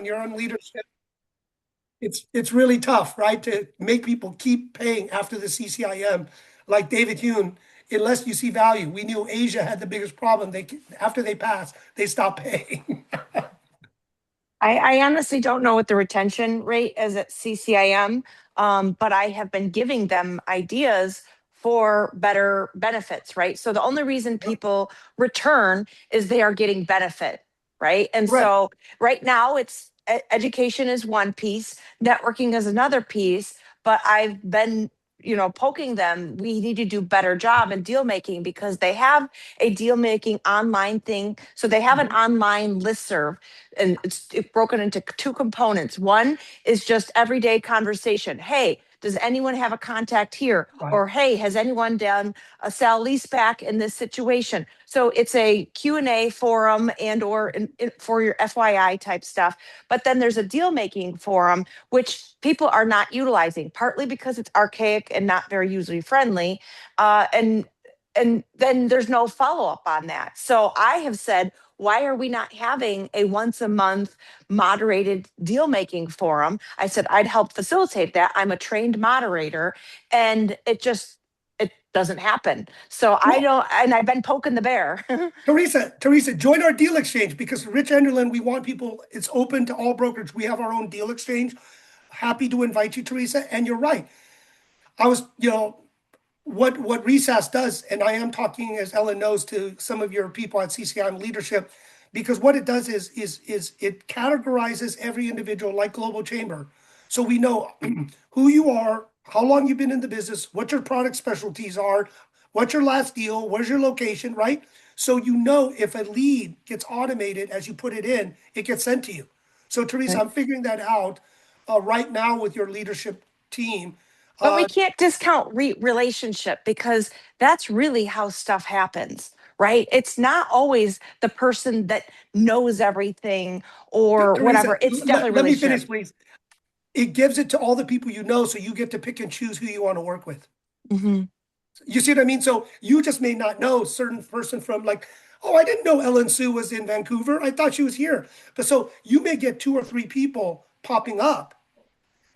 your own leadership, it's really tough, right? To make people keep paying after the CCIM, like David Hune, unless you see value. We knew Asia had the biggest problem. After they passed, they stopped paying. I honestly don't know what the retention rate is at CCIM, but I have been giving them ideas for better benefits, right? So the only reason people return is they are getting benefit, right? And Correct. so right now it's education is one piece, networking is another piece, but I've been poking them, we need to do better job in deal making because they have a deal making online thing. So they have an Mhm. online listserv and it's broken into two components. One is just everyday conversation. Hey, does anyone have a contact here? Right. Or hey, has anyone done a sell lease back in this situation? So it's a Q&A forum for your FYI type stuff. But then there's a deal making forum, which people are not utilizing, partly because it's archaic and not very user friendly. And then there's no follow up on that. So I have said, why are we not having a once a month moderated deal making forum? I said I'd help facilitate that. I'm a trained moderator, and it doesn't happen. So I Well, don't, and I've been poking the bear. Teresa, join our deal exchange because Rich Enderlin, we want people, it's open to all brokers. We have our own deal exchange. Happy to invite you, Teresa. And you're right. I was, what RESAS does, and I am talking, as Ellen knows, to some of your people at CCIM leadership, because what it does is it categorizes every individual like Global Chamber. So we know who you are, how long you've been in the business, what your product specialties are, what's your last deal, where's your location, right? So you know if a lead gets automated as you put it in, it gets sent to you. So Teresa, Right. I'm figuring that out right now with your leadership team. But we Uh, can't discount relationship because that's really how stuff happens, right? It's not always the person that knows everything or Teresa, whatever. It's definitely let me finish, relationship. please. It gives it to all the people you know, so you get to pick and choose who you want to work with. Mhm. You see what I mean? So you just may not know a certain person from like, oh, I didn't know Ellen Sue was in Vancouver. I thought she was here. But so you may get two or three people popping up,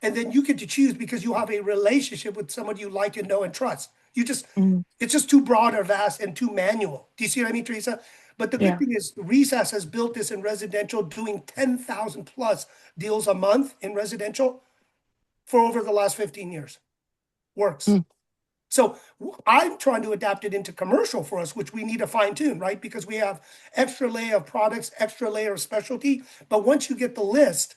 and then you get to choose because you have a relationship with someone you like and know and trust. You just, Mhm. it's just too broad or vast and too manual. Do you see what I mean, Teresa? But the good Yeah. thing is, Recess has built this in residential, doing 10,000 plus deals a month in residential for over the last 15 years. Works. Mm. So I'm trying to adapt it into commercial for us, which we need to fine tune, right? Because we have extra layer of products, extra layer of specialty. But once you get the list,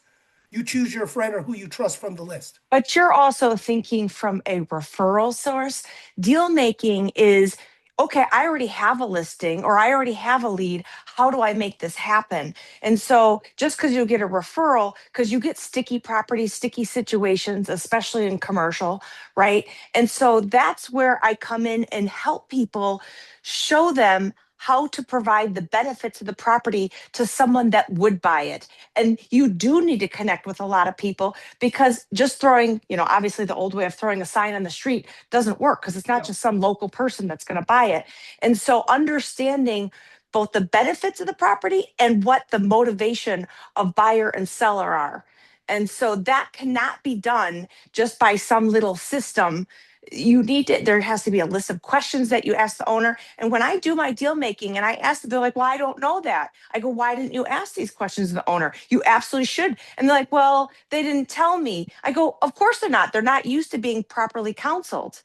you choose your friend or who you trust from the list. But you're also thinking from a referral source. Deal making is okay, I already have a listing or I already have a lead. How do I make this happen? And so just because you get a referral, because you get sticky properties, sticky situations, especially in commercial, right? And so that's where I come in and help people show them how to provide the benefits of the property to someone that would buy it. And you do need to connect with a lot of people because just throwing, obviously the old way of throwing a sign on the street doesn't work because it's not Yeah. just some local person that's going to buy it. And so understanding both the benefits of the property and what the motivation of buyer and seller are. And so that cannot be done just by some little system. You need to, there has to be a list of questions that you ask the owner. And when I do my deal making and I ask them, they're like, well, I don't know that. I go, why didn't you ask these questions of the owner? You absolutely should. And they're like, well, they didn't tell me. I go, of course they're not. They're not used to being properly counseled.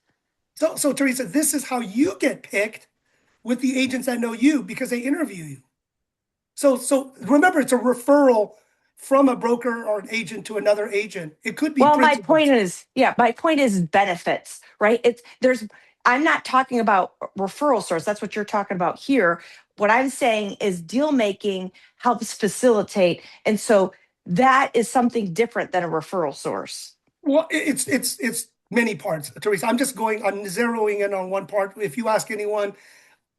So Teresa, this is how you get picked with the agents that know you because they interview you. So remember, it's a referral from a broker or an agent to another agent. It could be Well, my point principals. is, yeah, my point is benefits, right? I'm not talking about referral source. That's what you're talking about here. What I'm saying is deal making helps facilitate. And so that is something different than a referral source. Well, it's many parts, Teresa. I'm zeroing in on one part. If you ask anyone,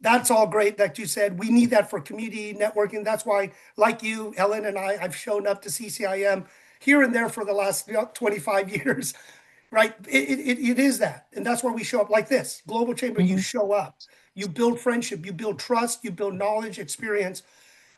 that's all great that you said. We need that for community networking. That's why, like you, Ellen, and I've shown up to CCIM here and there for the last 25 years, right? It is that. And that's where we show up like this. Global Chamber, you Mhm. show up. You build friendship, you build trust, you build knowledge, experience.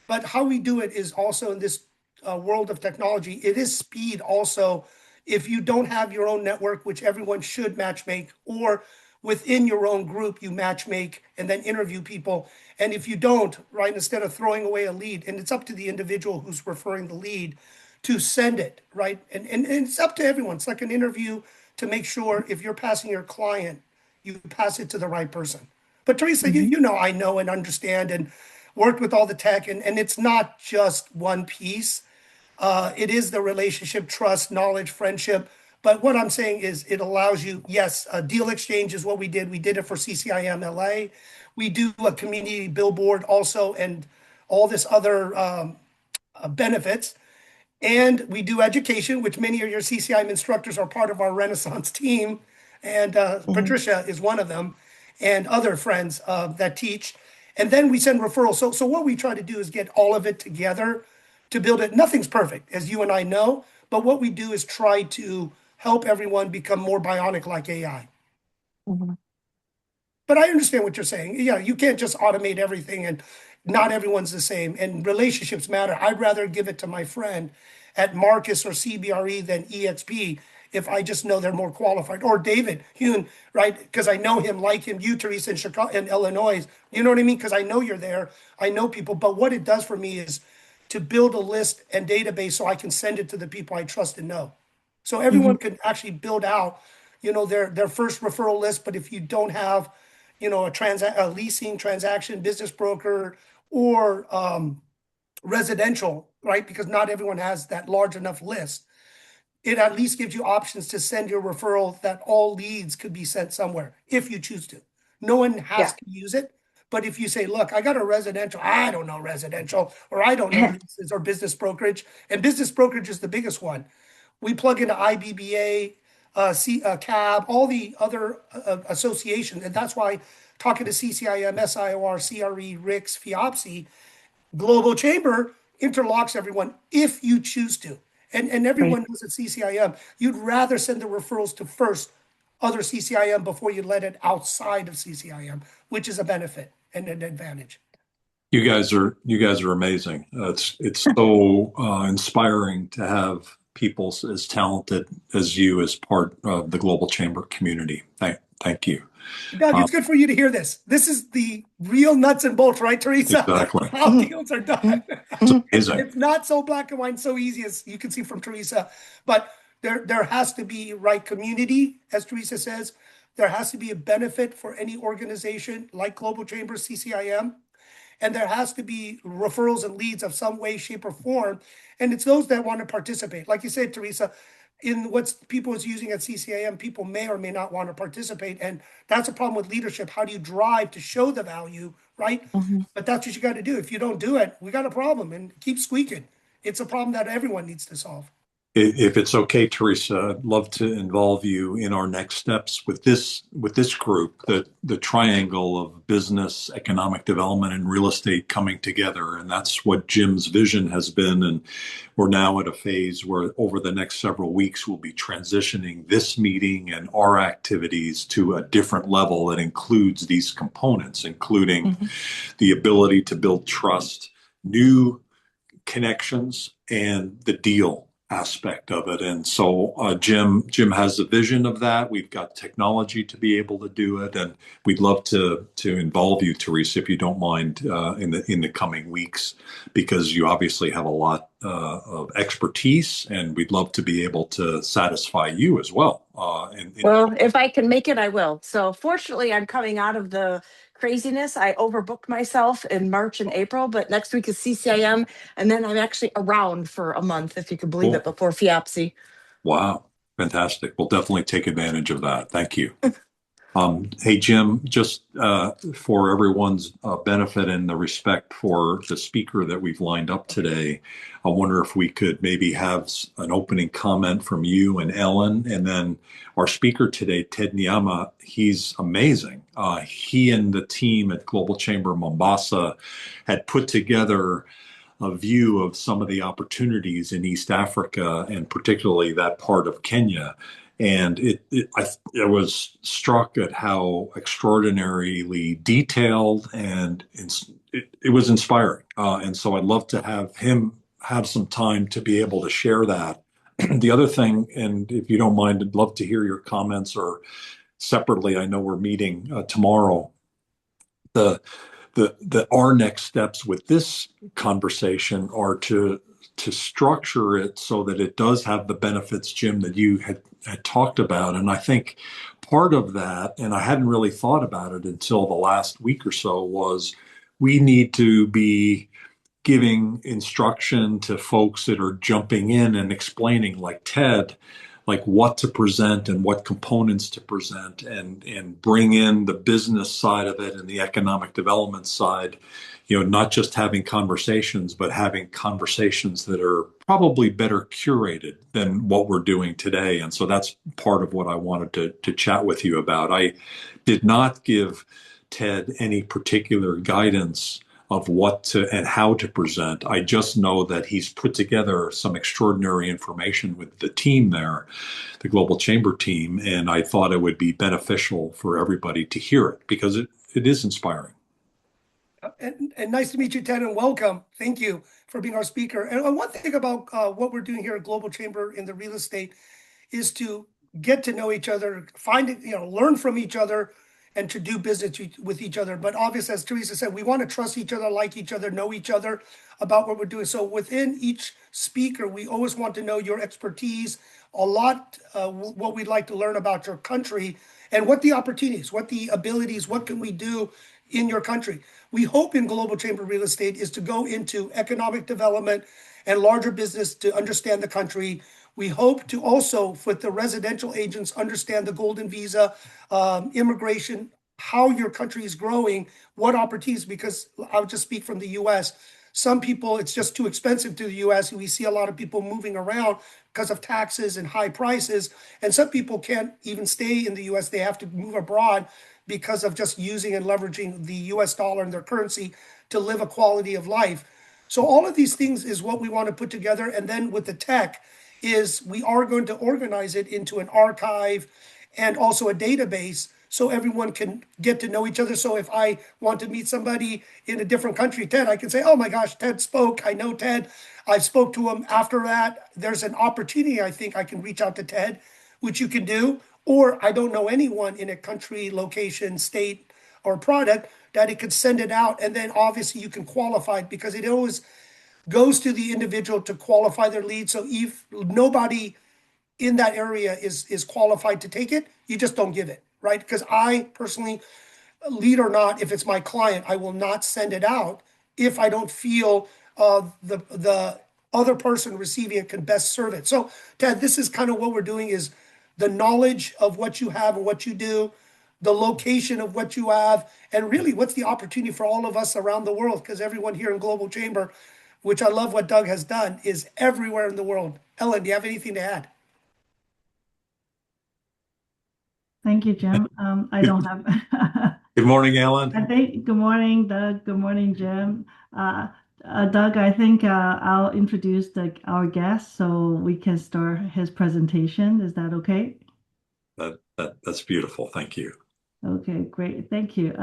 But how we do it is also in this world of technology, it is speed also. If you don't have your own network, which everyone should matchmake, or within your own group, you matchmake and then interview people. And if you don't, right, instead of throwing away a lead, and it's up to the individual who's referring the lead to send it, right? And it's up to everyone. It's like an interview to make sure if you're passing your client, you pass it to the right person. But Teresa, Mhm. you know, I know and understand and worked with all the tech, and it's not just one piece. It is the relationship, trust, knowledge, friendship. But what I'm saying is it allows you, yes, a deal exchange is what we did. We did it for CCIM LA. We do a community billboard also and all this other benefits. And we do education, which many of your CCIM instructors are part of our Renaissance team. And Mhm. Patricia is one of them, and other friends that teach. And then we send referrals. So what we try to do is get all of it together to build it. Nothing's perfect, as you and I know, but what we do is try to help everyone become more bionic like AI. Mhm. But I understand what you're saying. Yeah, you can't just automate everything, and not everyone's the same. And relationships matter. I'd rather give it to my friend at Marcus or CBRE than EXP if I just know they're more qualified. Or David Hune, right? Because I know him, like him, you, Teresa, in Chicago, in Illinois. You know what I mean? Because I know you're there. I know people. But what it does for me is to build a list and database so I can send it to the people I trust and know. So everyone Mhm. can actually build out, their first referral list. But if you don't have, a leasing transaction, business broker, or residential, right? Because not everyone has that large enough list. It at least gives you options to send your referral that all leads could be sent somewhere if you choose to. No one has Yeah. to use it. But if you say, look, I got a residential, I don't know residential, or I don't know leases or business brokerage, and business brokerage is the biggest one. We plug into IBBA, CAB, all the other associations. And that's why talking to CCIM, SIOR, CRE, RICS, FIOPSI, Global Chamber interlocks everyone if you choose to. And Right. everyone knows at CCIM, you'd rather send the referrals to first other CCIM before you let it outside of CCIM, which is a benefit and an advantage. You guys are amazing. It's so inspiring to have people as talented as you as part of the Global Chamber community. Thank you. Doug, Um, it's good for you to hear this. This is the real nuts and bolts, right, Teresa? exactly. How Mhm. deals are done. Mhm. It's Mhm. amazing. It's not so black and white, so easy as you can see from Teresa. But there has to be right community, as Teresa says. There has to be a benefit for any organization like Global Chamber, CCIM, and there has to be referrals and leads of some way, shape, or form. And it's those that want to participate. Like you said, Teresa, in what people is using at CCAM, people may or may not want to participate. And that's a problem with leadership. How do you drive to show the value, right? Mhm. But that's what you got to do. If you don't do it, we got a problem, and keep squeaking. It's a problem that everyone needs to solve. If it's okay, Teresa, I'd love to involve you in our next steps with this group, the triangle of business, economic development, and real estate coming together. And that's what Jim's vision has been. And we're now at a phase where over the next several weeks, we'll be transitioning this meeting and our activities to a different level that includes these components, including Mhm. the ability to build trust, new connections, and the deal aspect of it. And so Jim has the vision of that. We've got technology to be able to do it, and we'd love to involve you, Teresa, if you don't mind, in the coming weeks, because you obviously have a lot of expertise, and we'd love to be able to satisfy you as well. Well, if I can make it, I will. So, fortunately, I'm coming out of the craziness. I overbooked myself in March and April, but next week is CCIM, and then I'm actually around for a month, if you could believe it, Cool. before FIAPSI. Wow. Fantastic. We'll definitely take advantage of that. Thank you. Hey, Jim, just for everyone's benefit and the respect for the speaker that we've lined up today, I wonder if we could maybe have an opening comment from you and Ellen, and then our speaker today, Ted Nyama. He's amazing. He and the team at Global Chamber Mombasa had put together a view of some of the opportunities in East Africa and particularly that part of Kenya. And I was struck at how extraordinarily detailed and it was inspiring. And so I'd love to have him have some time to be able to share that. The other thing, and if you don't mind, I'd love to hear your comments or separately. I know we're meeting tomorrow. The our next steps with this conversation are to structure it so that it does have the benefits, Jim, that you had talked about. And I think part of that, and I hadn't really thought about it until the last week or so, was we need to be giving instruction to folks that are jumping in and explaining, like Ted, like what to present and what components to present, and bring in the business side of it and the economic development side, not just having conversations, but having conversations that are probably better curated than what we're doing today. And so that's part of what I wanted to chat with you about. I did not give Ted any particular guidance of what to and how to present. I just know that he's put together some extraordinary information with the team there, the Global Chamber team, and I thought it would be beneficial for everybody to hear it because it is inspiring. And nice to meet you, Ted, and welcome. Thank you for being our speaker. And one thing about what we're doing here at Global Chamber in the real estate is to get to know each other, find it, learn from each other, and to do business with each other. But obviously, as Teresa said, we want to trust each other, like each other, know each other about what we're doing. So within each speaker, we always want to know your expertise, a lot, what we'd like to learn about your country and what the opportunities, what the abilities, what can we do in your country. We hope in Global Chamber Real Estate is to go into economic development and larger business to understand the country. We hope to also, with the residential agents, understand the golden visa, immigration, how your country is growing, what opportunities, because I'll just speak from the US. Some people, it's just too expensive to the US. We see a lot of people moving around because of taxes and high prices. And some people can't even stay in the US. They have to move abroad because of just using and leveraging the US dollar and their currency to live a quality of life. So all of these things is what we want to put together. And then with the tech is we are going to organize it into an archive and also a database so everyone can get to know each other. So if I want to meet somebody in a different country, Ted, I can say, oh my gosh, Ted spoke. I know Ted. I spoke to him. After that, there's an opportunity. I think I can reach out to Ted, which you can do. Or I don't know anyone in a country, location, state, or product that it could send it out. And then obviously you can qualify it because it always goes to the individual to qualify their lead. So if nobody in that area is qualified to take it, you just don't give it, right? Because I personally, lead or not, if it's my client, I will not send it out if I don't feel the other person receiving it can best serve it. So Ted, this is kind of what we're doing is the knowledge of what you have and what you do, the location of what you have, and really what's the opportunity for all of us around the world, because everyone here in Global Chamber, which I love what Doug has done, is everywhere in the world. Ellen, do you have anything to add? Thank you, Jim. I don't have. Good morning, Alan. Good morning, Doug. Good morning, Jim. Doug, I think I'll introduce our guest so we can start his presentation. Is that okay? That's beautiful. Thank you. Okay, great. Thank you.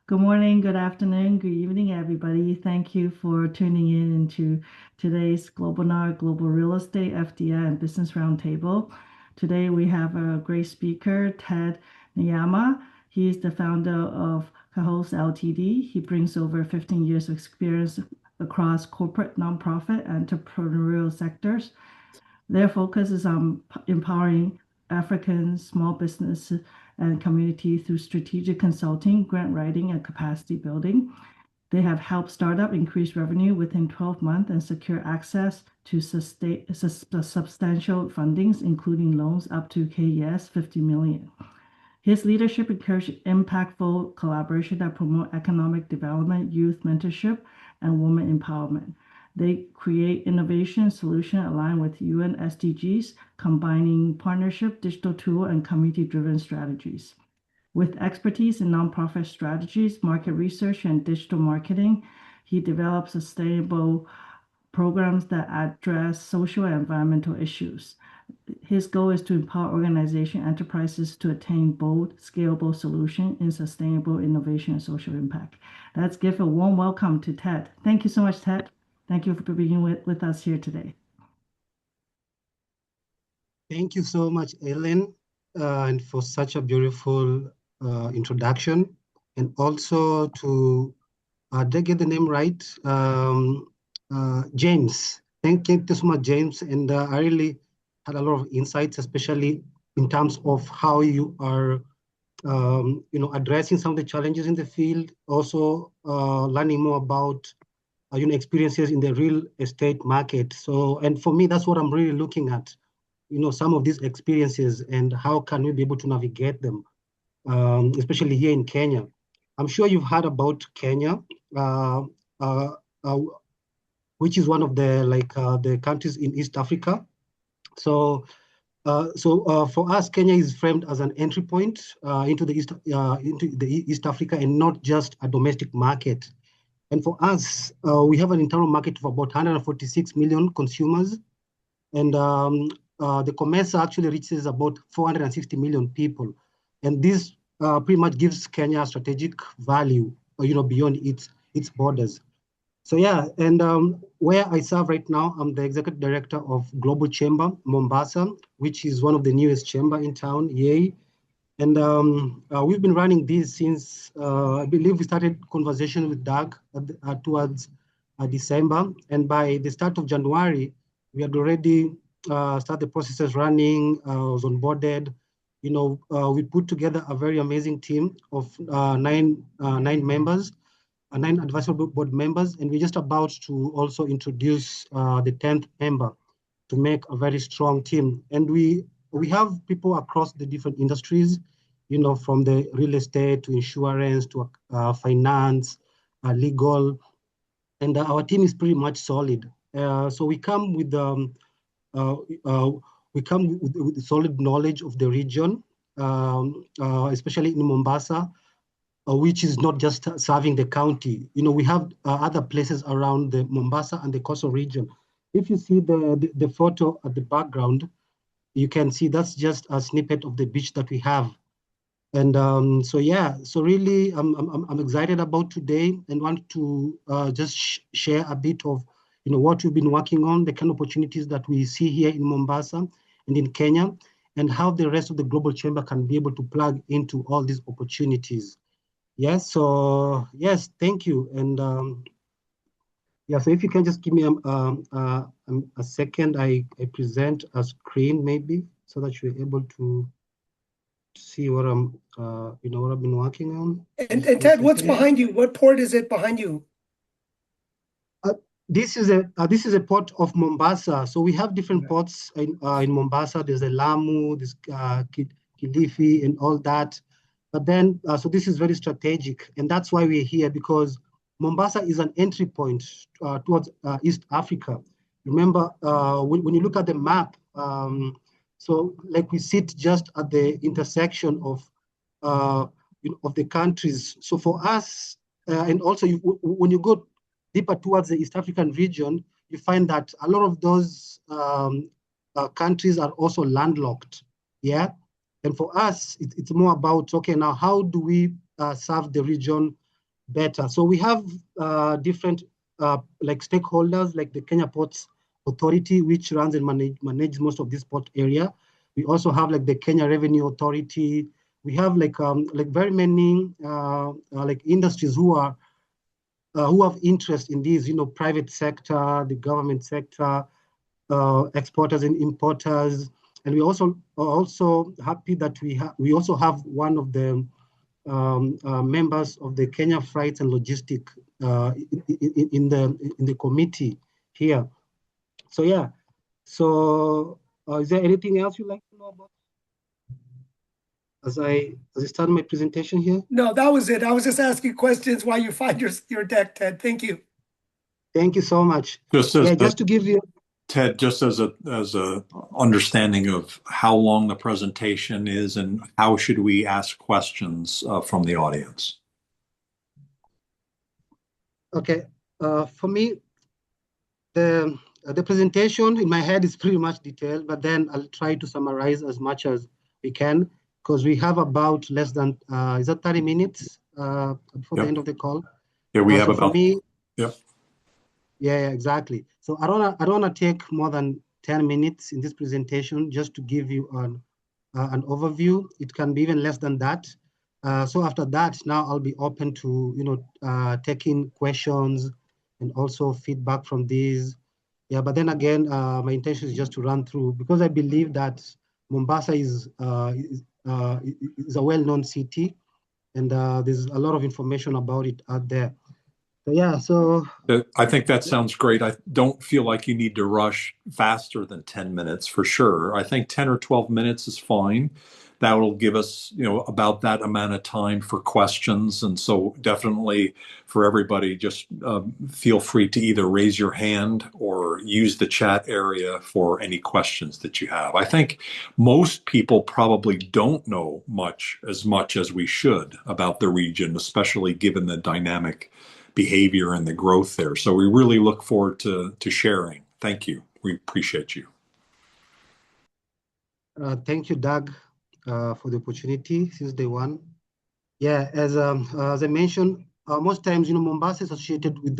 Good morning, good afternoon, good evening, everybody. Thank you for tuning in into today's Globinar Global Real Estate, FDI, and Business Roundtable. Today we have a great speaker, Ted Niyama. He is the founder of Cahos Ltd. He brings over 15 years of experience across corporate, nonprofit, and entrepreneurial sectors. Their focus is on empowering African small business and community through strategic consulting, grant writing, and capacity building. They have helped startup increase revenue within 12 months and secure access to substantial fundings, including loans up to KES 50 million. His leadership encouraged impactful collaboration that promote economic development, youth mentorship, and women empowerment. They create innovation solutions aligned with UN SDGs, combining partnership, digital tool, and community-driven strategies. With expertise in nonprofit strategies, market research, and digital marketing, he develops sustainable programs that address social and environmental issues. His goal is to empower organization enterprises to attain bold, scalable solutions in sustainable innovation and social impact. Let's give a warm welcome to Ted. Thank you so much, Ted. Thank you for being with us here today. Thank you so much, Ellen, and for such a beautiful introduction. And also to, did I get the name right? James. Thank you so much, James. And I really had a lot of insights, especially in terms of how you are addressing some of the challenges in the field, also learning more about experiences in the real estate market. So, and for me, that's what I'm really looking at, some of these experiences and how can we be able to navigate them, especially here in Kenya. I'm sure you've heard about Kenya, uh, uh, uh, which is one of the countries in East Africa. So for us, Kenya is framed as an entry point into the East Africa, and not just a domestic market. And for us, we have an internal market of about 146 million consumers, and the COMESA actually reaches about 460 million people. And this pretty much gives Kenya strategic value, beyond its borders. So yeah, and where I serve right now, I'm the executive director of Global Chamber Mombasa, which is one of the newest chamber in town, yay. And we've been running this since, I believe we started conversation with Doug towards December. And by the start of January, we had already started the processes running, was onboarded. We put together a very amazing team of nine members, 9 advisory board members, and we're just about to also introduce the 10th member to make a very strong team. And we have people across the different industries, from the real estate to insurance to finance, legal, and our team is pretty much solid. So we come with solid knowledge of the region, especially in Mombasa, which is not just serving the county. We have other places around the Mombasa and the coastal region. If you see the photo at the background, you can see that's just a snippet of the beach that we have. And so really, I'm excited about today and want to just share a bit of what we've been working on, the kind of opportunities that we see here in Mombasa and in Kenya, and how the rest of the Global Chamber can be able to plug into all these opportunities. Yes, so yes, thank you. And so if you can just give me a second, I present a screen maybe so that you're able to see what what I've been working on. And Ted, what's behind you? What port is it behind you? This is a port of Mombasa. So we have different ports in Mombasa. There's a Lamu, there's Kilifi, and all that. But then, so this is very strategic, and that's why we're here, because Mombasa is an entry point towards East Africa. Remember, when you look at the map, so like we sit just at the intersection of the countries. So for us, and also when you go deeper towards the East African region, you find that a lot of those countries are also landlocked. Yeah. And for us, it's more about, okay, now how do we serve the region better? So we have different like stakeholders, like the Kenya Ports Authority, which runs and manages most of this port area. We also have like the Kenya Revenue Authority. We have like very many like industries who have interest in these, private sector, the government sector, exporters and importers. And we also are also happy that we also have one of the members of the Kenya Freights and Logistics in the committee here. So yeah. So is there anything else you'd like to know about as I start my presentation here? No, that was it. I was just asking questions while you find your deck, Ted. Thank you. Thank you so much. Just to give you, Ted, just as a understanding of how long the presentation is and how should we ask questions from the audience? Okay, for me, the presentation in my head is pretty much detailed, but then I'll try to summarize as much as we can, because we have about less than, is that 30 minutes before the end of the call? Yeah, we have about, for me, yep. Yeah, exactly. So I don't want to take more than 10 minutes in this presentation just to give you an overview. It can be even less than that. So after that, now I'll be open to taking questions and also feedback from these. Yeah, but then again, my intention is just to run through because I believe that Mombasa is a well-known city, and there's a lot of information about it out there. So yeah, so I think that sounds great. I don't feel like you need to rush faster than 10 minutes for sure. I think 10 or 12 minutes is fine. That will give us, about that amount of time for questions. And so definitely for everybody, just feel free to either raise your hand or use the chat area for any questions that you have. I think most people probably don't know as much as we should about the region, especially given the dynamic behavior and the growth there. So we really look forward to sharing. Thank you. We appreciate you. thank you, Doug, for the opportunity since day one. Yeah, as I mentioned, most times, Mombasa is associated with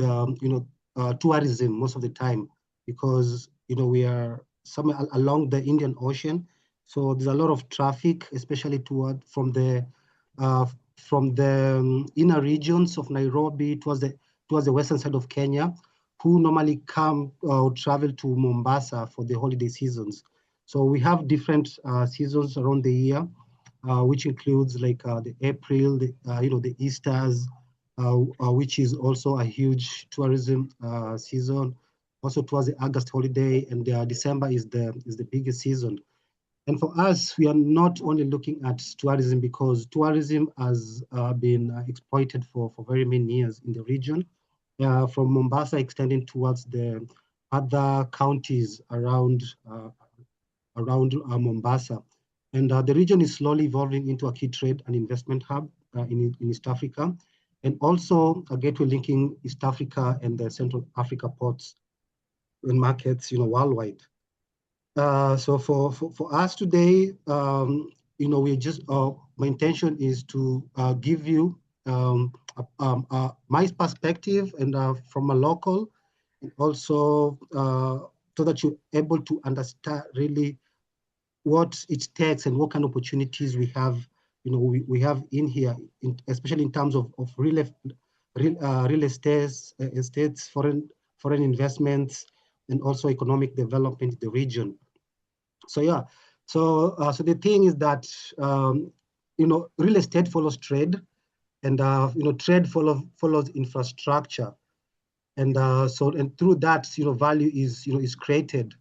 tourism most of the time because we are somewhere along the Indian Ocean, so there's a lot of traffic, especially uh, from the inner regions of Nairobi towards the western side of Kenya, who normally come or travel to Mombasa for the holiday seasons. So we have different seasons around the year, which includes like the April, the Easters, which is also a huge tourism season. Also towards the August holiday, and December is the biggest season. And for us, we are not only looking at tourism because tourism has been exploited for very many years in the region, from Mombasa extending towards the other counties around Mombasa. And the region is slowly evolving into a key trade and investment hub in East Africa, and also a gateway linking East Africa and the Central Africa ports and markets, worldwide. So for us today, we just my intention is to give you my perspective and from a local, and also so that you're able to understand really what it takes and what kind of opportunities we have, we have in here, especially in terms of real estates, foreign investments, and also economic development in the region. So yeah, so the thing is that real estate follows trade, and trade follows infrastructure, and and through that, value is created.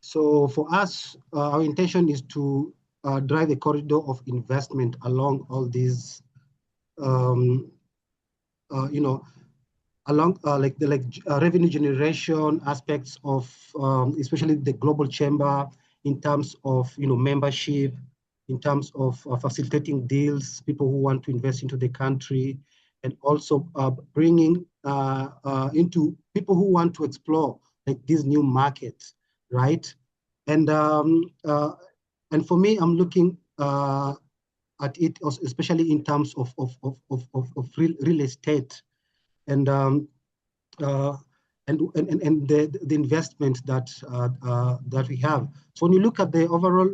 So for us, our intention is to drive a corridor of investment along all these, um, you know, along revenue generation aspects of, especially the global chamber, in terms of membership, in terms of facilitating deals, people who want to invest into the country, and also bringing into people who want to explore like these new markets, right? And and for me, I'm looking at it especially in terms of real estate, and uh, and the investment that we have. So when you look at the overall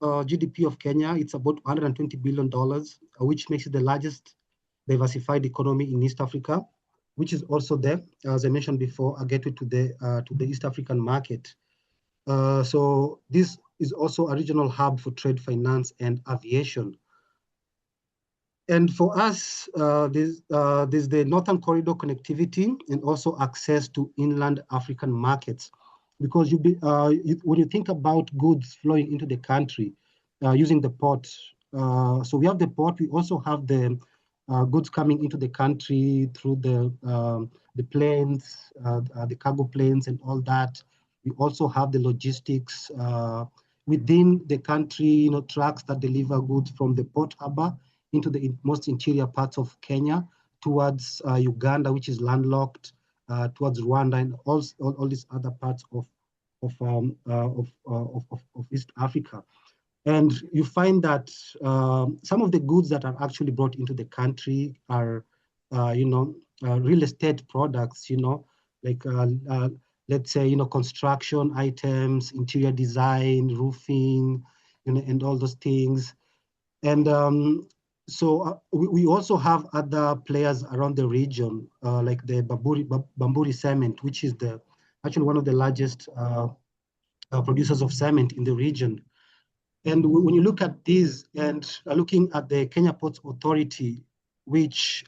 GDP of Kenya, it's about $120 billion, which makes it the largest diversified economy in East Africa, which is also there, as I mentioned before, a gateway to the East African market. So this is also a regional hub for trade, finance, and aviation. And for us, there's the Northern Corridor connectivity and also access to inland African markets. Because when you think about goods flowing into the country using the port, so we have the port, we also have the goods coming into the country through the planes, the cargo planes and all that. We also have the logistics within the country, trucks that deliver goods from the port harbor into the most interior parts of Kenya, towards Uganda, which is landlocked, towards Rwanda, and all these other parts of East Africa. And you find that some of the goods that are actually brought into the country are, real estate products, like let's say, construction items, interior design, roofing, and all those things. And so we also have other players around the region, like the Bamburi Cement, which is actually one of the largest producers of cement in the region. And when you look at these and looking at the Kenya Ports Authority, which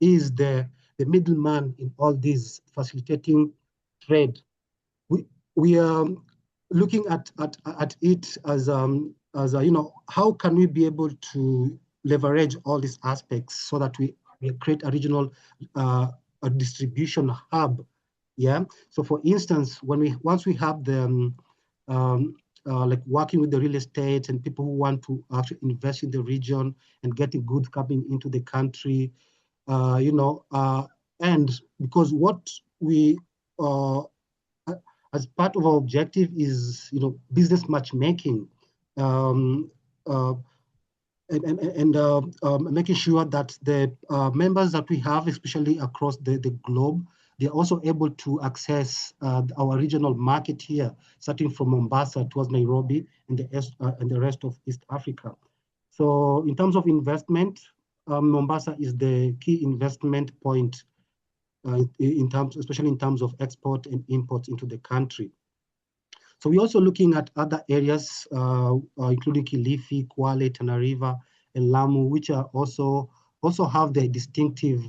is the middleman in all these facilitating trade, we are looking at it as how can we be able to leverage all these aspects so that we create a regional a distribution hub. Yeah. So for instance, once we have the like working with the real estate and people who want to actually invest in the region and getting goods coming into the country, and because what we as part of our objective is business matchmaking, um, uh, and making sure that the members that we have, especially across the globe, they're also able to access our regional market here, starting from Mombasa towards Nairobi and the rest of East Africa. So in terms of investment, Mombasa is the key investment point especially in terms of export and imports into the country. So we're also looking at other areas, including Kilifi, Kwale, Tana River, and Lamu, which are also have their distinctive,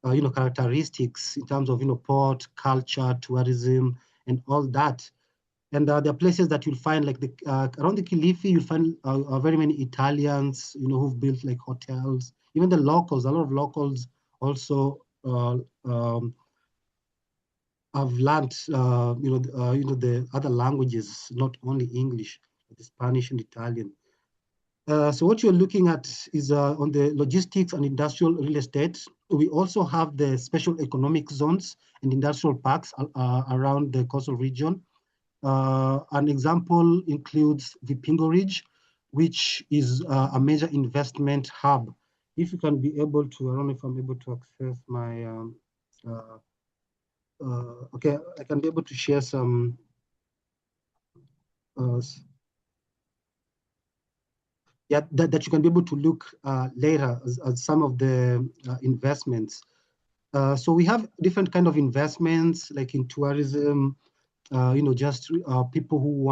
characteristics in terms of port, culture, tourism, and all that. And there are places that you'll find, like around the Kilifi, you'll find very many Italians, who've built like hotels. Even the locals, a lot of locals also have learned, the other languages, not only English, but Spanish and Italian. So what you're looking at is on the logistics and industrial real estate. We also have the special economic zones and industrial parks around the coastal region. An example includes Vipingo Ridge, which is a major investment hub. If you can be able to, I don't know if I'm able to access my, okay, I can be able to share some, yeah, that you can be able to look later at some of the investments. So we have different kind of investments, like in tourism, just people who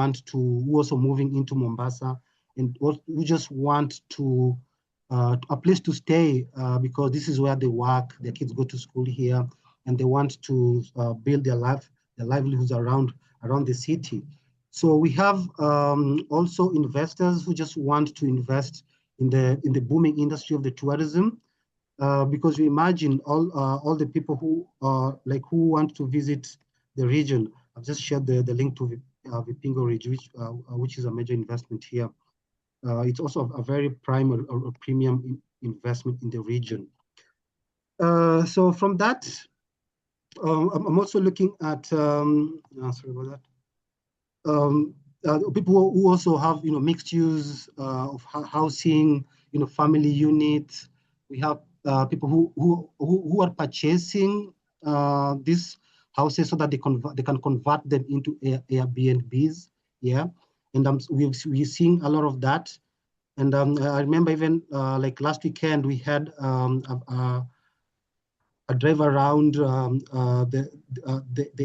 also moving into Mombasa and who just want to a place to stay because this is where they work, their kids go to school here, and they want to build their livelihoods around the city. So we have also investors who just want to invest in the booming industry of the tourism, because you imagine all the people who who want to visit the region. I've just shared the link to Vipingo Ridge, which is a major investment here. It's also a very prime or premium investment in the region. So from that, I'm also looking at sorry about that. People who also have mixed use of housing, family units. We have people who are purchasing these houses so that they can convert them into Airbnbs. Yeah, and we're seeing a lot of that. And I remember even like last weekend we had a drive around the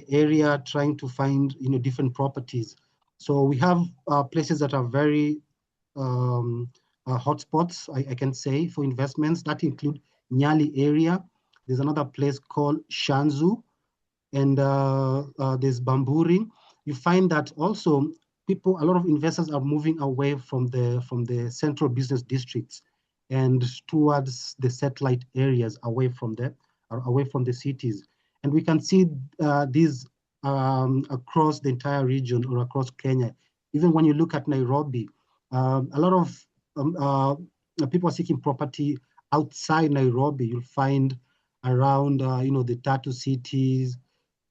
area trying to find different properties. So we have places that are very hotspots, I can say, for investments that include Nyali area. There's another place called Shanzu, and there's Bamburi. You find that also a lot of investors are moving away from the central business districts and towards the satellite areas away from the cities. And we can see these across the entire region or across Kenya. Even when you look at Nairobi, a lot of people are seeking property outside Nairobi. You'll find around the Tatu cities.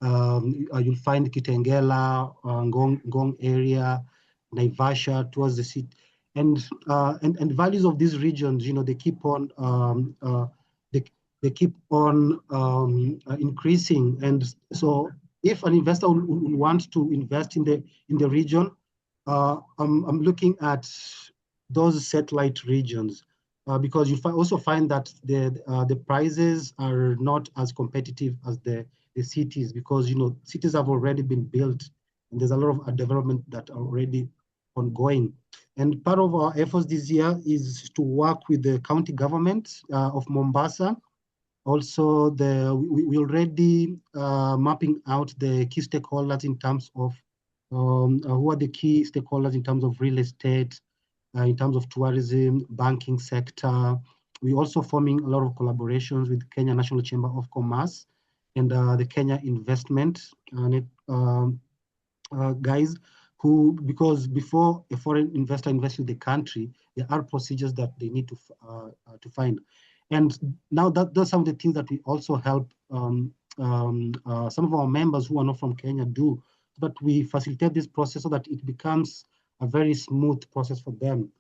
You'll find Kitengela, Ngong area, Naivasha towards the city, and values of these regions. They keep on they keep on increasing. And so if an investor will want to invest in the region, I'm looking at those satellite regions because you also find that the prices are not as competitive as the cities, because cities have already been built and there's a lot of development that are already ongoing. And part of our efforts this year is to work with the county government of Mombasa. Also, we already mapping out the key stakeholders in terms of who are the key stakeholders in terms of real estate, in terms of tourism, banking sector. We're also forming a lot of collaborations with Kenya National Chamber of Commerce and the Kenya Investment guys, because before a foreign investor invests in the country, there are procedures that they need to find. And now those some of the things that we also help some of our members who are not from Kenya do, but we facilitate this process so that it becomes a very smooth process for them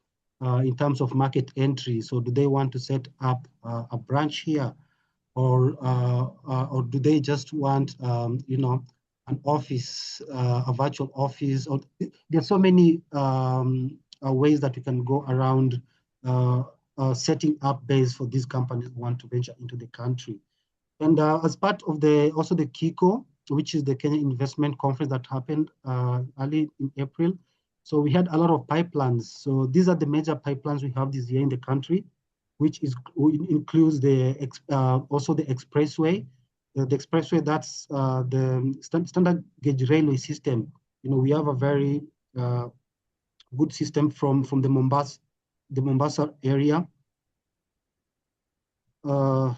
in terms of market entry. So do they want to set up a branch here, or do they just want an office, a virtual office? Or there's so many ways that we can go around setting up base for these companies who want to venture into the country. And as part of also the KICO, which is the Kenya Investment Conference that happened early in April. So we had a lot of pipelines. So these are the major pipelines we have this year in the country, which includes also the expressway. The expressway, that's the standard gauge railway system. We have a very good system from the Mombasa area. The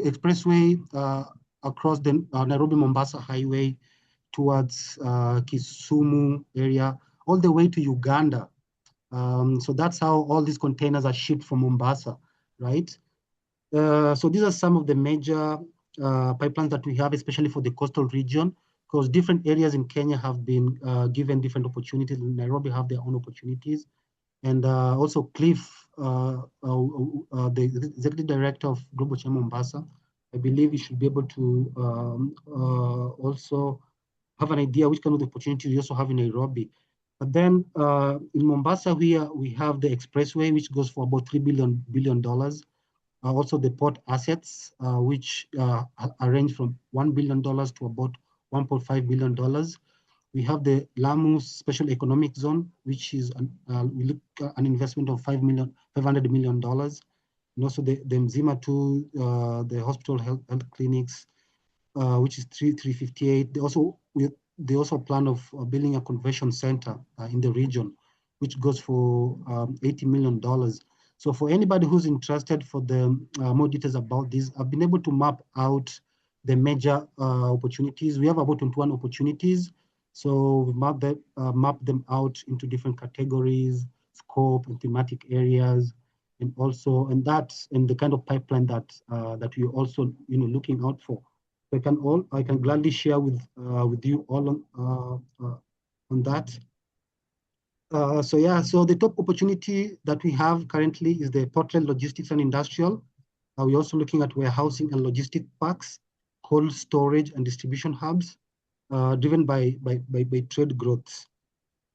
expressway across the Nairobi-Mombasa highway towards Kisumu area, all the way to Uganda. So that's how all these containers are shipped from Mombasa, right? So these are some of the major pipelines that we have, especially for the coastal region, because different areas in Kenya have been given different opportunities. Nairobi have their own opportunities. And also Cliff, the executive director of Global Chain Mombasa, I believe he should be able to also have an idea which kind of opportunities we also have in Nairobi. But then in Mombasa, we have the expressway, which goes for about $3 billion. Also the port assets, which range from $1 billion to about $1.5 billion. We have the Lamu Special Economic Zone, which is we look at an investment of $500 million. And also the Mzima 2, the hospital health clinics, which is 358. They also plan of building a convention center in the region, which goes for $80 million. So for anybody who's interested for the more details about this, I've been able to map out the major opportunities. We have about 21 opportunities. So we map them out into different categories, scope, and thematic areas, and the kind of pipeline that we're also looking out for. I can gladly share with you all on that. So the top opportunity that we have currently is the Portland Logistics and Industrial. We're also looking at warehousing and logistic parks, cold storage and distribution hubs, driven by trade growth.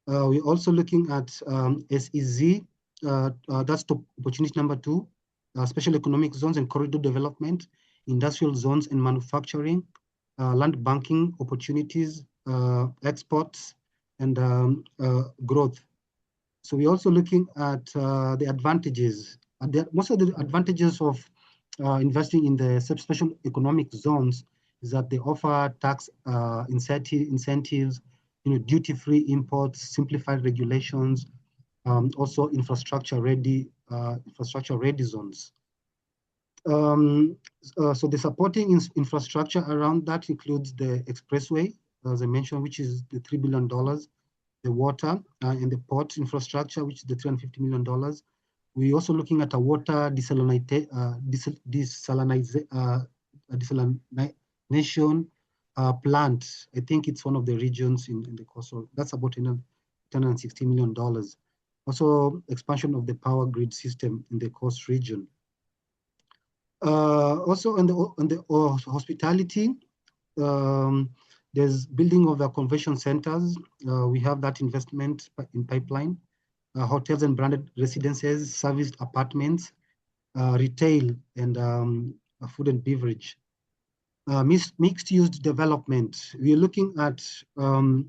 We're also looking at SEZ, that's top opportunity number 2, special economic zones and corridor development, industrial zones and manufacturing, land banking opportunities, exports, and growth. So we're also looking at the advantages. Most of the advantages of investing in the special economic zones is that they offer tax incentives, duty-free imports, simplified regulations, also infrastructure-ready zones. So the supporting infrastructure around that includes the expressway, as I mentioned, which is the $3 billion, the water and the port infrastructure, which is the $350 million. We're also looking at a water desalination plant. I think it's one of the regions in the coastal. That's about $160 million. also expansion of the power grid system in the coast region. Also on the hospitality, there's building of the convention centers. We have that investment in pipeline. Hotels and branded residences, serviced apartments, retail, and food and beverage. Mixed use development. We are looking at urban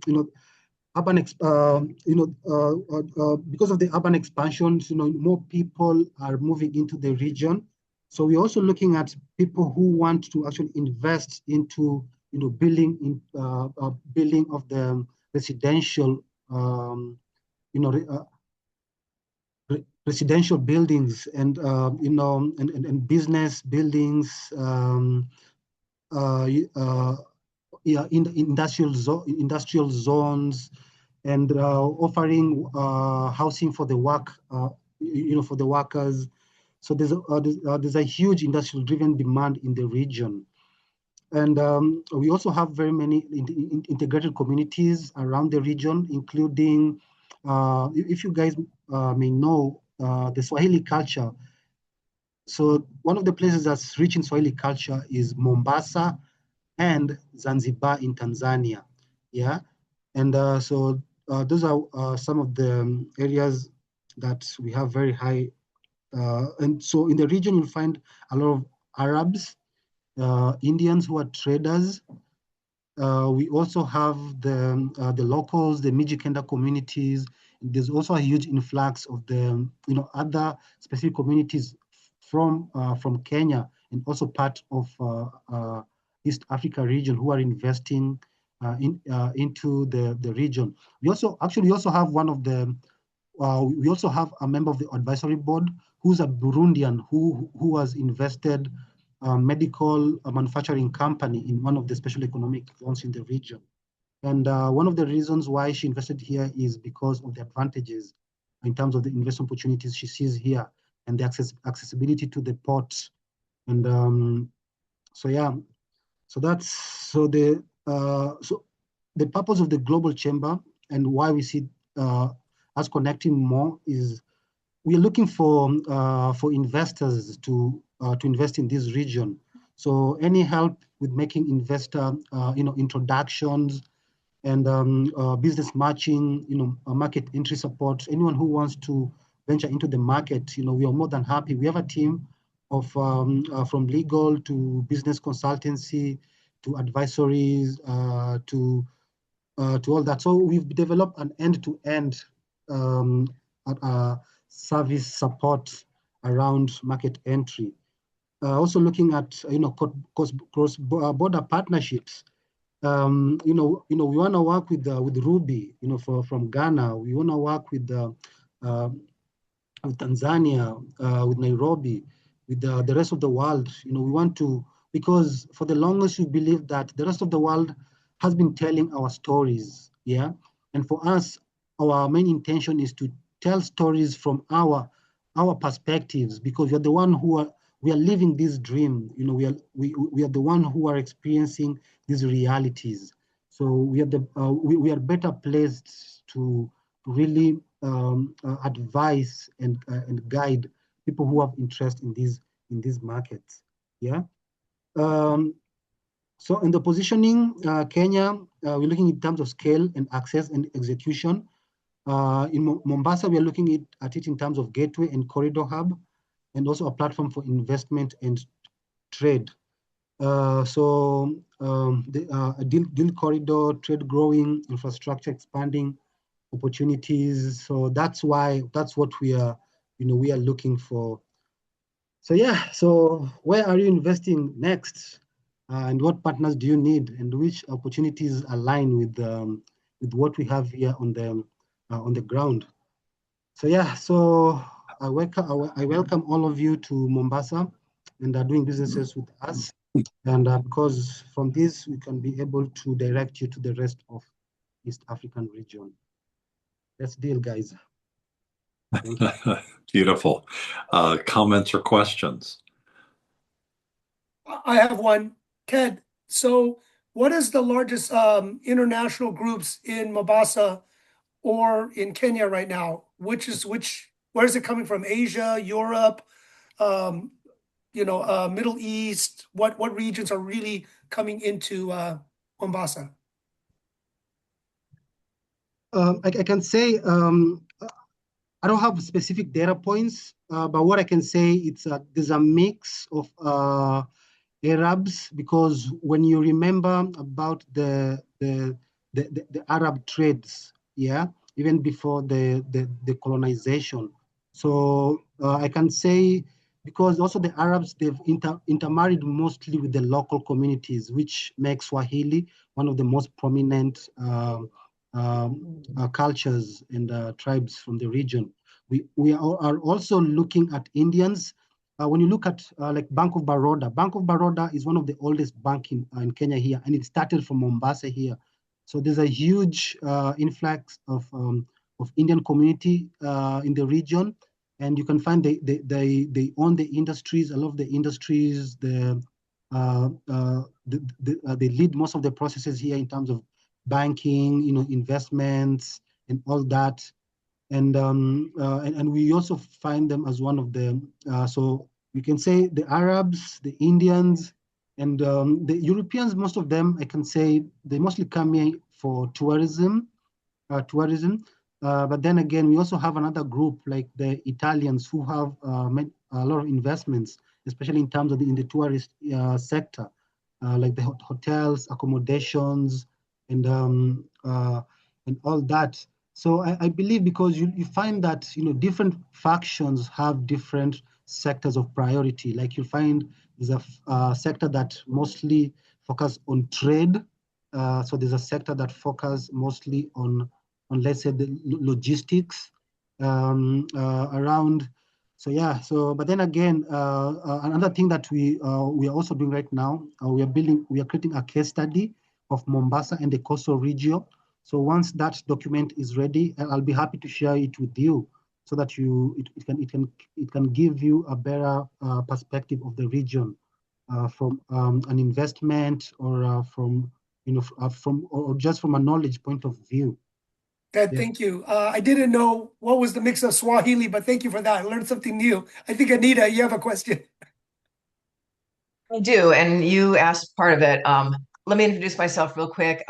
because of the urban expansion, more people are moving into the region. So we're also looking at people who want to actually invest into building of the residential residential buildings and and business buildings, yeah, in the industrial zones, and offering housing for the for the workers. So there's a huge industrial driven demand in the region. And we also have very many integrated communities around the region, including, if you guys may know, the Swahili culture. So one of the places that's rich in Swahili culture is Mombasa and Zanzibar in Tanzania. Yeah. And so those are some of the areas that we have very high. And so in the region, you'll find a lot of Arabs, Indians who are traders. We also have the locals, the Mijikenda communities. There's also a huge influx of the other specific communities from Kenya and also part of East Africa region who are investing into the region. We also have one of the we also have a member of the advisory board who's a Burundian who has invested medical manufacturing company in one of the special economic zones in the region. And one of the reasons why she invested here is because of the advantages in terms of the investment opportunities she sees here and the accessibility to the port. And so yeah, so that's so the purpose of the global chamber and why we see us connecting more is we are looking for investors to invest in this region. So any help with making investor introductions and business matching, market entry support. Anyone who wants to venture into the market, we are more than happy. We have a team of from legal to business consultancy to advisories to all that. So we've developed an end-to-end service support around market entry. Also looking at cross-border partnerships. We want to work with Ruby, from Ghana. We want to work with Tanzania, with Nairobi, with the rest of the world. We want to, because for the longest we believe that the rest of the world has been telling our stories, yeah. And for us, our main intention is to tell stories from our perspectives, because we are the one we are living this dream. We are the one who are experiencing these realities. So we are better placed to really advise and guide people who have interest in these markets. Yeah. So in the positioning, Kenya, we're looking in terms of scale and access and execution. In Mombasa, we are looking at it in terms of gateway and corridor hub, and also a platform for investment and trade. So a deal corridor, trade growing, infrastructure expanding, opportunities. So that's what we are looking for. So yeah, so where are you investing next? And what partners do you need, and which opportunities align with what we have here on the ground? So yeah, so I welcome all of you to Mombasa and are doing businesses with us. And because from this, we can be able to direct you to the rest of East African region. Let's deal, guys. Thank you. Beautiful. Comments or questions? I have one. Ted, so what is the largest international groups in Mombasa or in Kenya right now? Where is it coming from? Asia, Europe, Middle East? What regions are really coming into Mombasa? I can say I don't have specific data points, but what I can say it's there's a mix of Arabs, because when you remember about the Arab trades, yeah, even before the colonization. So I can say, because also the Arabs, they've intermarried mostly with the local communities, which makes Swahili one of the most prominent cultures and tribes from the region. We are also looking at Indians. When you look at like Bank of Baroda is one of the oldest bank in Kenya here, and it started from Mombasa here. So there's a huge influx of Indian community in the region, and you can find they own the industries. A lot of the industries, they lead most of the processes here in terms of banking, investments, and all that. And we also find them as one of the so we can say the Arabs, the Indians, and the Europeans. Most of them, I can say, they mostly come here for tourism. But then again, we also have another group like the Italians who have made a lot of investments, especially in terms of in the tourist sector, like the hotels, accommodations, and all that. So I believe, because you find that different factions have different sectors of priority. Like you find there's a sector that mostly focus on trade. So there's a sector that focus mostly on let's say the logistics around. So yeah. So but then again, another thing that we are also doing right now, we are creating a case study of Mombasa and the coastal region. So once that document is ready, I'll be happy to share it with you, so that it can give you a better perspective of the region from an investment, or from or just from a knowledge point of view. Yeah. Thank you. I didn't know what was the mix of Swahili, but thank you for that. I learned something new. I think, Anita, you have a question. I do, and you asked part of it. Let me introduce myself real quick.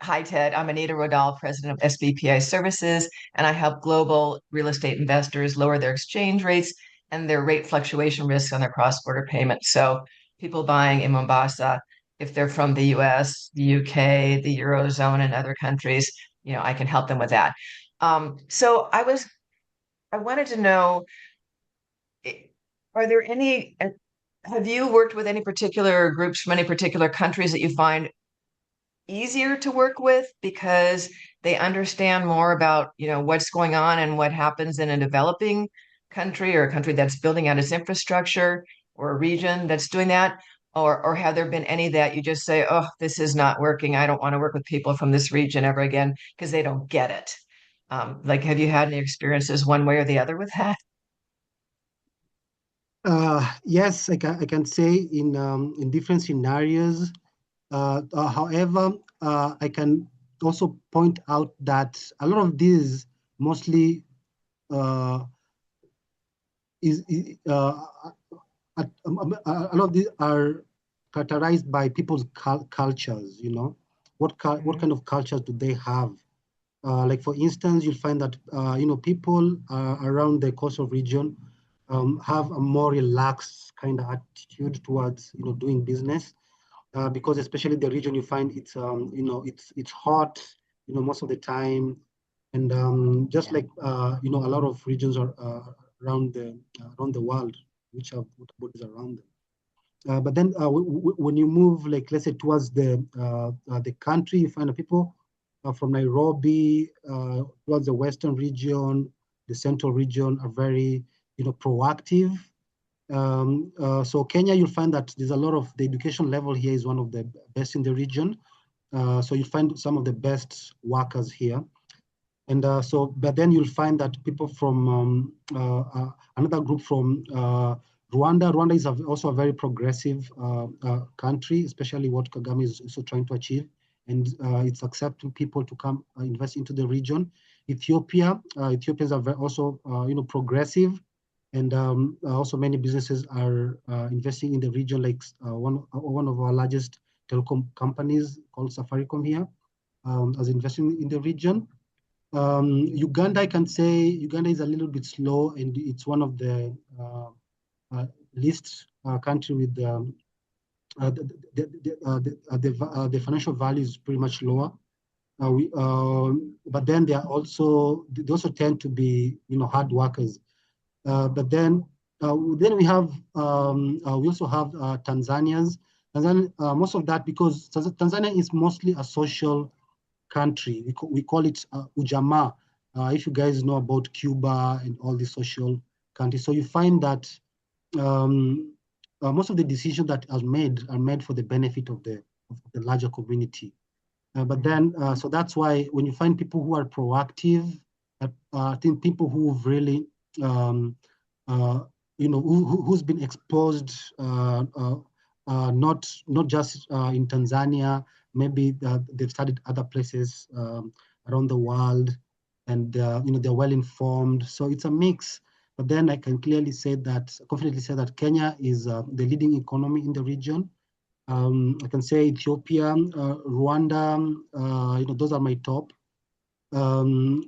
Hi, Ted. I'm Anita Rodal, president of SBPI Services, and I help global real estate investors lower their exchange rates and their rate fluctuation risk on their cross-border payments. So people buying in Mombasa, if they're from the US, the UK, the Eurozone, and other countries, I can help them with that. So I wanted to know, are there any have you worked with any particular groups from any particular countries that you find easier to work with because they understand more about, what's going on and what happens in a developing country, or a country that's building out its infrastructure, or a region that's doing that? Or have there been any that you just say, oh, this is not working. I don't want to work with people from this region ever again because they don't get it. Like, have you had any experiences one way or the other with that? Yes, I can say in different scenarios. However, I can also point out that a lot of these mostly a lot of these are characterized by people's cultures. What kind of cultures do they have? Like for instance, you'll find that people around the coastal region have a more relaxed kind of attitude towards doing business, because especially the region, you find it's hot most of the time, and just like a lot of regions are around the world, which have borders around them. But then when you move, like let's say towards the country, you find people from Nairobi towards the western region, the central region, are very proactive. So Kenya, you'll find that there's a lot of the education level here is one of the best in the region. So you find some of the best workers here. And but then you'll find that people from another group from Rwanda. Rwanda is also a very progressive country, especially what Kagame is also trying to achieve and it's accepting people to come invest into the region. Ethiopia, Ethiopians are also progressive, and also many businesses are investing in the region. Like one of our largest telecom companies called Safaricom here, as investing in the region. Uganda, I can say Uganda is a little bit slow, and it's one of the least country with the financial value is pretty much lower. But then they also tend to be hard workers. But then we have we also have Tanzania, most of that because Tanzania is mostly a social country. We call it Ujamaa. If you guys know about Cuba and all the social countries, so you find that most of the decisions that are made for the benefit of the larger community. But then, so that's why when you find people who are proactive, I think people who've really, who's been exposed, not just in Tanzania, maybe they've studied other places around the world, and they're well informed. So it's a mix. But then I can confidently say that Kenya is the leading economy in the region. I can say Ethiopia, Rwanda, those are my top. Then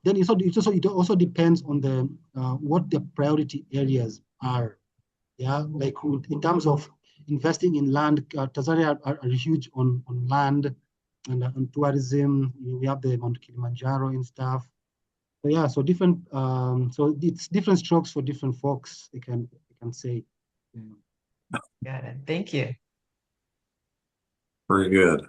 it also depends on the what the priority areas are. Yeah, like in terms of investing in land, Tanzania are huge on land and on tourism. We have the Mount Kilimanjaro and stuff. So yeah, so different. So it's different strokes for different folks. I can say. Yeah. Got it. Thank you. Very good.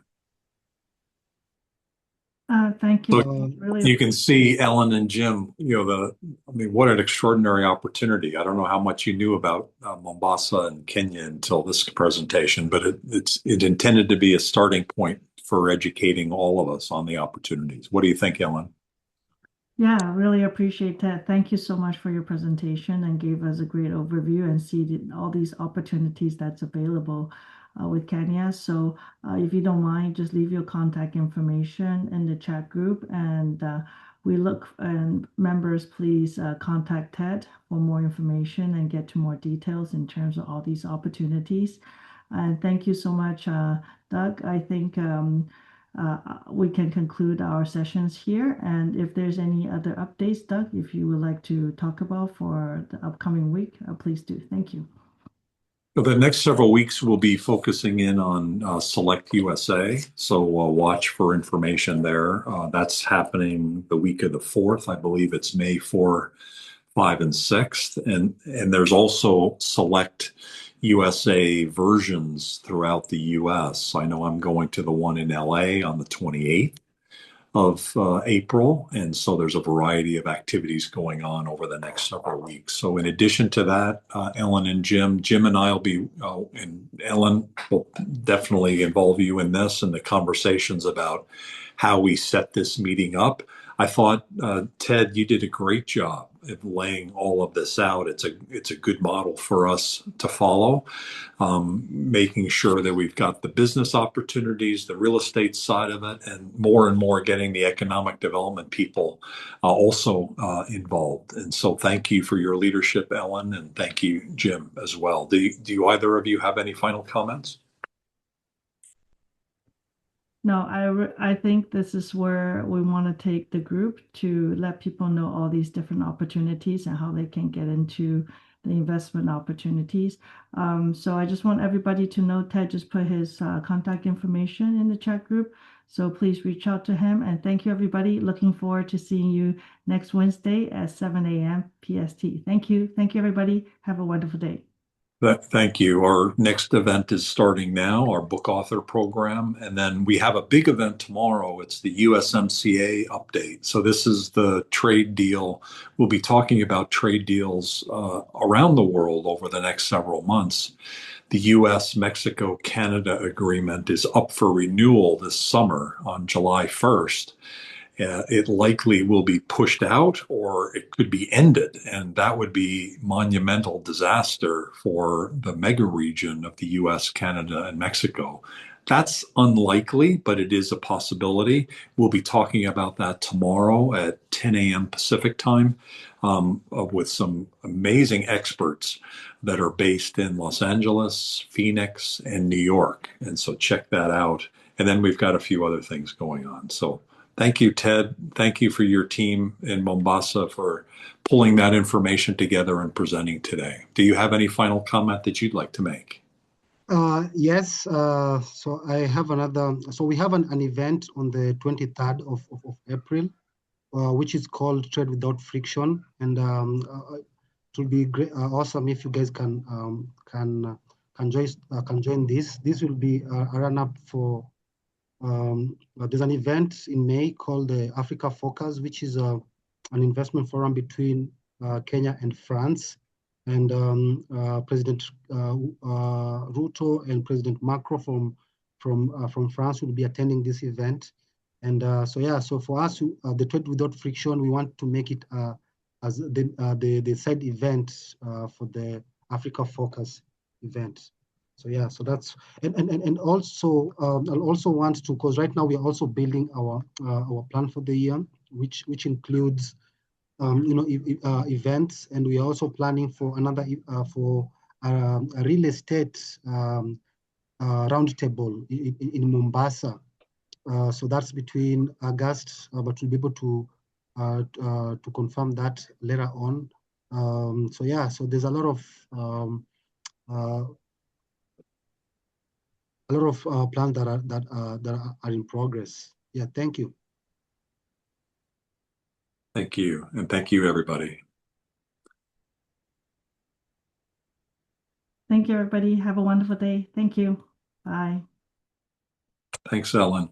Thank you. So Really, you can see Ellen and Jim, what an extraordinary opportunity. I don't know how much you knew about Mombasa and Kenya until this presentation, but it intended to be a starting point for educating all of us on the opportunities. What do you think, Ellen? yeah, really appreciate that. Thank you so much for your presentation and gave us a great overview and see all these opportunities that's available with Kenya. So if you don't mind, just leave your contact information in the chat group, and and members, please contact Ted for more information and get to more details in terms of all these opportunities. And thank you so much, Doug. I think we can conclude our sessions here. And if there's any other updates, Doug, if you would like to talk about for the upcoming week, please do. Thank you. The next several weeks we'll be focusing in on Select USA, so watch for information there. That's happening the week of the 4th. I believe it's May 4, 5, and 6th. And there's also Select USA versions throughout the US. I know I'm going to the one in LA on the 28th of April. And so there's a variety of activities going on over the next several weeks. So in addition to that, Ellen and Jim and I will be, and Ellen will definitely involve you in this and the conversations about how we set this meeting up. I thought, Ted, you did a great job of laying all of this out. It's a good model for us to follow, making sure that we've got the business opportunities, the real estate side of it, and more getting the economic development people also involved. And so thank you for your leadership, Ellen, and thank you, Jim, as well. Do either of you have any final comments? No, I think this is where we want to take the group to let people know all these different opportunities and how they can get into the investment opportunities. So I just want everybody to know Ted just put his contact information in the chat group. So please reach out to him. And thank you, everybody. Looking forward to seeing you next Wednesday at 7 a.m. PST. Thank you. Thank you, everybody. Have a wonderful day. Thank you. Our next event is starting now, our book author program. And then we have a big event tomorrow. It's the USMCA update. So this is the trade deal. We'll be talking about trade deals around the world over the next several months. The US-Mexico-Canada agreement is up for renewal this summer on July 1st. it likely will be pushed out or it could be ended. And that would be monumental disaster for the mega region of the US, Canada, and Mexico. That's unlikely, but it is a possibility. We'll be talking about that tomorrow at 10 a.m. Pacific time with some amazing experts that are based in Los Angeles, Phoenix, and New York. And so check that out. And then we've got a few other things going on. So thank you, Ted. Thank you for your team in Mombasa for pulling that information together and presenting today. Do you have any final comment that you'd like to make? Yes, so I have another, so we have an event on the 23rd of April, which is called Trade Without Friction. And it will be great, awesome if you guys can join this. This will be a run-up for, there's an event in May called the Africa Focus, which is an investment forum between Kenya and France. And President Ruto and President Macron from France will be attending this event. And so for us, the Trade Without Friction, we want to make it as the side event for the Africa Focus event. So that's and also I'll also want to, because right now we are also building our plan for the year, which includes events, and we are also planning for another for a real estate roundtable in Mombasa. So that's between August, but we'll be able to confirm that later on. So there's a lot of plans that are in progress. Yeah, thank you. Thank you. And thank you, everybody. Thank you, everybody. Have a wonderful day. Thank you. Bye. Thanks, Ellen.